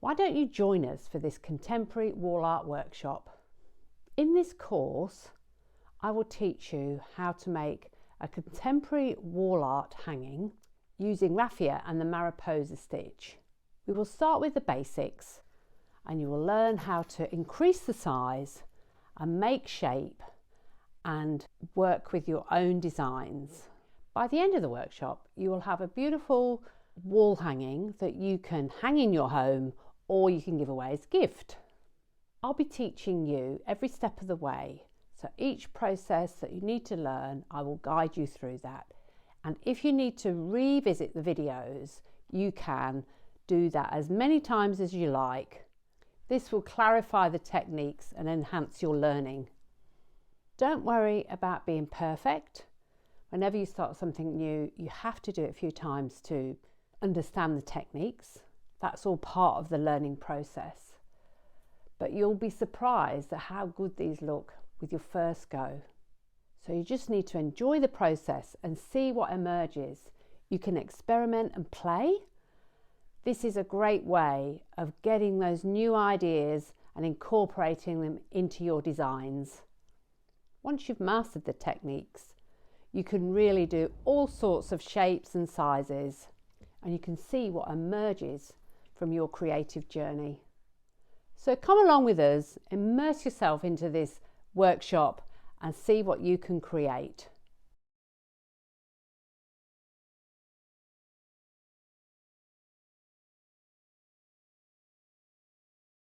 Why don't you join us for this contemporary wall art workshop? In this course, I will teach you how to make a contemporary wall art hanging using Raffia and the Mariposa stitch. We will start with the basics and you will learn how to increase the size and make shape and work with your own designs. By the end of the workshop, you will have a beautiful wall hanging that you can hang in your home or you can give away as a gift. I'll be teaching you every step of the way. So each process that you need to learn, I will guide you through that. And if you need to revisit the videos, you can do that as many times as you like. This will clarify the techniques and enhance your learning. Don't worry about being perfect. Whenever you start something new, you have to do it a few times to understand the techniques. That's all part of the learning process. But you'll be surprised at how good these look with your first go. So you just need to enjoy the process and see what emerges. You can experiment and play. This is a great way of getting those new ideas and incorporating them into your designs. Once you've mastered the techniques, you can really do all sorts of shapes and sizes, and you can see what emerges from your creative journey. So come along with us, immerse yourself into this workshop and see what you can create.